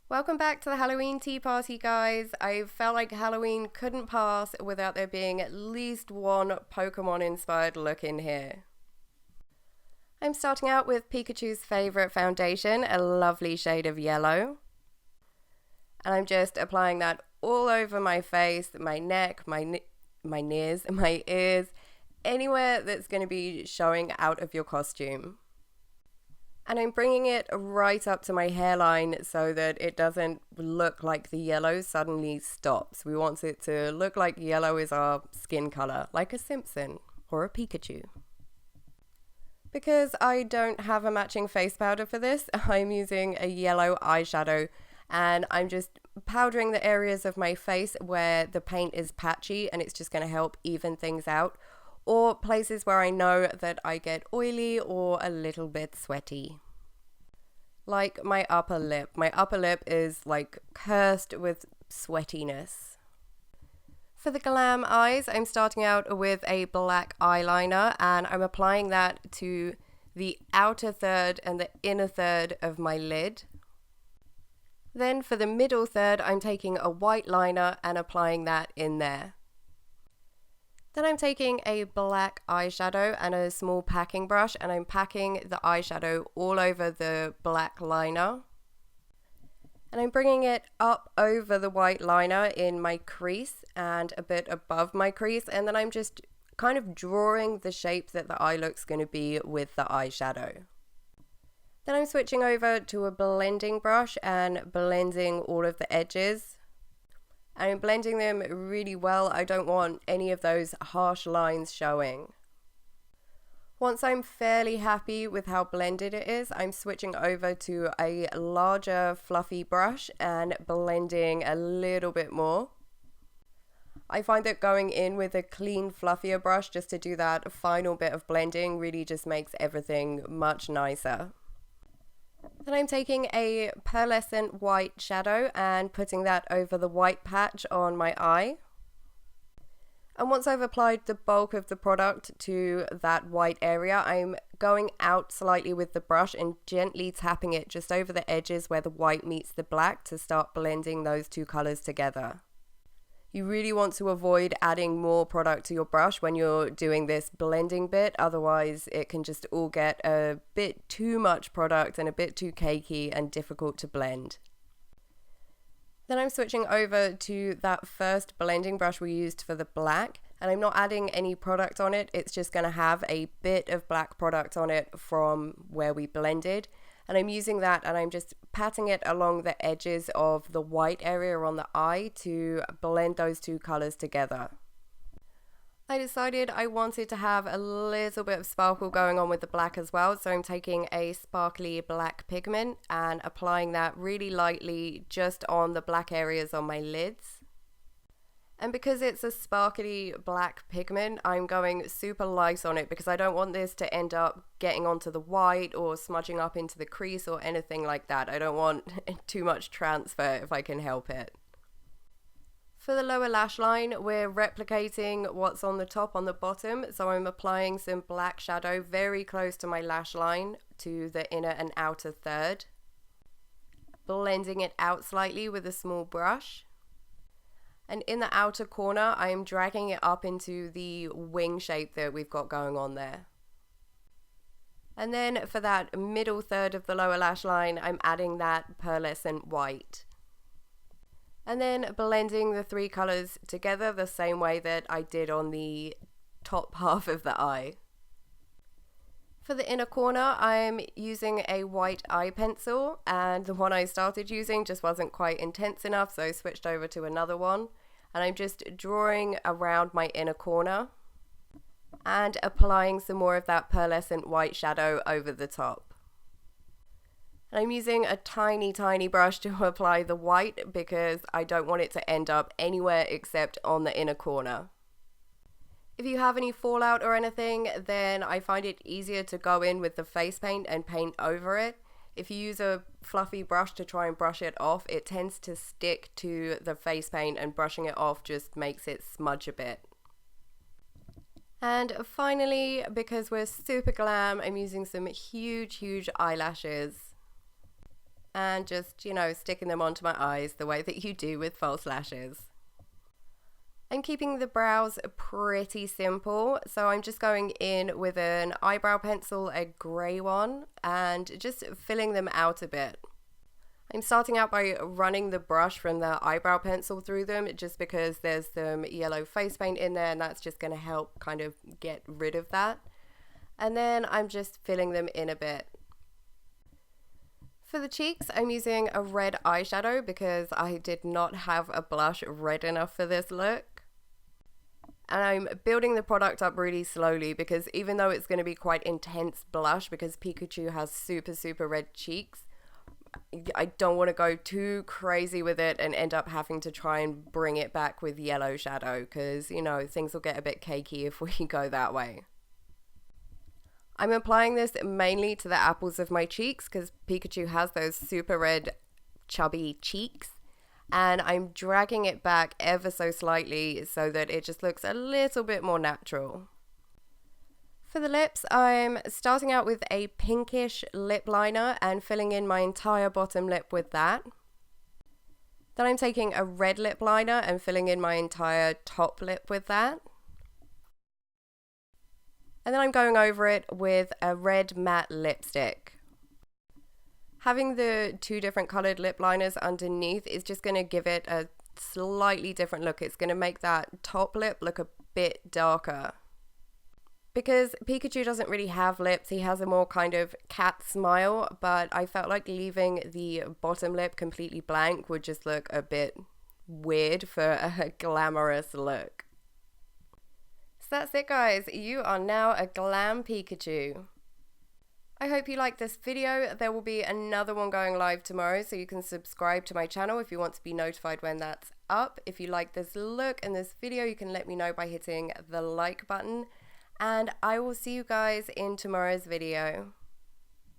Welcome back to the Halloween tea party, guys. I felt like Halloween couldn't pass without there being at least one Pokemon inspired look in here. I'm starting out with Pikachu's favourite foundation, a lovely shade of yellow. And I'm just applying that all over my face, my neck, my ears, my ears, anywhere that's going to be showing out of your costume. And I'm bringing it right up to my hairline so that it doesn't look like the yellow suddenly stops. We want it to look like yellow is our skin color, like a Simpson or a Pikachu. Because I don't have a matching face powder for this, I'm using a yellow eyeshadow and I'm just powdering the areas of my face where the paint is patchy, and it's just going to help even things out, or places where I know that I get oily or a little bit sweaty. Like my upper lip. My upper lip is like cursed with sweatiness. For the glam eyes, I'm starting out with a black eyeliner and I'm applying that to the outer third and the inner third of my lid. Then for the middle third, I'm taking a white liner and applying that in there. Then I'm taking a black eyeshadow and a small packing brush and I'm packing the eyeshadow all over the black liner. And I'm bringing it up over the white liner in my crease and a bit above my crease, and then I'm just kind of drawing the shape that the eye look's going to be with the eyeshadow. Then I'm switching over to a blending brush and blending all of the edges. I'm blending them really well. I don't want any of those harsh lines showing. Once I'm fairly happy with how blended it is, I'm switching over to a larger fluffy brush and blending a little bit more. I find that going in with a clean, fluffier brush just to do that final bit of blending really just makes everything much nicer. Then I'm taking a pearlescent white shadow and putting that over the white patch on my eye. And once I've applied the bulk of the product to that white area, I'm going out slightly with the brush and gently tapping it just over the edges where the white meets the black to start blending those two colors together. You really want to avoid adding more product to your brush when you're doing this blending bit, otherwise it can just all get a bit too much product and a bit too cakey and difficult to blend. Then I'm switching over to that first blending brush we used for the black, and I'm not adding any product on it, it's just going to have a bit of black product on it from where we blended. And I'm using that and I'm just patting it along the edges of the white area on the eye to blend those two colors together. I decided I wanted to have a little bit of sparkle going on with the black as well, so I'm taking a sparkly black pigment and applying that really lightly just on the black areas on my lids. And because it's a sparkly black pigment, I'm going super light on it because I don't want this to end up getting onto the white or smudging up into the crease or anything like that. I don't want too much transfer if I can help it. For the lower lash line, we're replicating what's on the top on the bottom, so I'm applying some black shadow very close to my lash line to the inner and outer third. Blending it out slightly with a small brush. And in the outer corner, I am dragging it up into the wing shape that we've got going on there. And then for that middle third of the lower lash line, I'm adding that pearlescent white. And then blending the three colors together the same way that I did on the top half of the eye. For the inner corner, I'm using a white eye pencil, and the one I started using just wasn't quite intense enough, so I switched over to another one. And I'm just drawing around my inner corner and applying some more of that pearlescent white shadow over the top. And I'm using a tiny brush to apply the white because I don't want it to end up anywhere except on the inner corner. If you have any fallout or anything, then I find it easier to go in with the face paint and paint over it. If you use a fluffy brush to try and brush it off, it tends to stick to the face paint, and brushing it off just makes it smudge a bit. And finally, because we're super glam, I'm using some huge eyelashes. and just, you know, sticking them onto my eyes the way that you do with false lashes. I'm keeping the brows pretty simple, so I'm just going in with an eyebrow pencil, a grey one, and just filling them out a bit. I'm starting out by running the brush from the eyebrow pencil through them just because there's some yellow face paint in there, and that's just going to help kind of get rid of that. And then I'm just filling them in a bit. For the cheeks, I'm using a red eyeshadow because I did not have a blush red enough for this look. And I'm building the product up really slowly because even though it's going to be quite intense blush because Pikachu has super red cheeks, I don't want to go too crazy with it and end up having to try and bring it back with yellow shadow because, you know, things will get a bit cakey if we go that way. I'm applying this mainly to the apples of my cheeks because Pikachu has those super red chubby cheeks. And I'm dragging it back ever so slightly so that it just looks a little bit more natural. For the lips, I'm starting out with a pinkish lip liner and filling in my entire bottom lip with that. Then I'm taking a red lip liner and filling in my entire top lip with that. And then I'm going over it with a red matte lipstick. Having the two different colored lip liners underneath is just going to give it a slightly different look. It's going to make that top lip look a bit darker. Because Pikachu doesn't really have lips, he has a more kind of cat smile, but I felt like leaving the bottom lip completely blank would just look a bit weird for a glamorous look. So that's it, guys. You are now a Glam Pikachu. I hope you liked this video. There will be another one going live tomorrow, so you can subscribe to my channel if you want to be notified when that's up. If you like this look and this video, you can let me know by hitting the like button. And I will see you guys in tomorrow's video.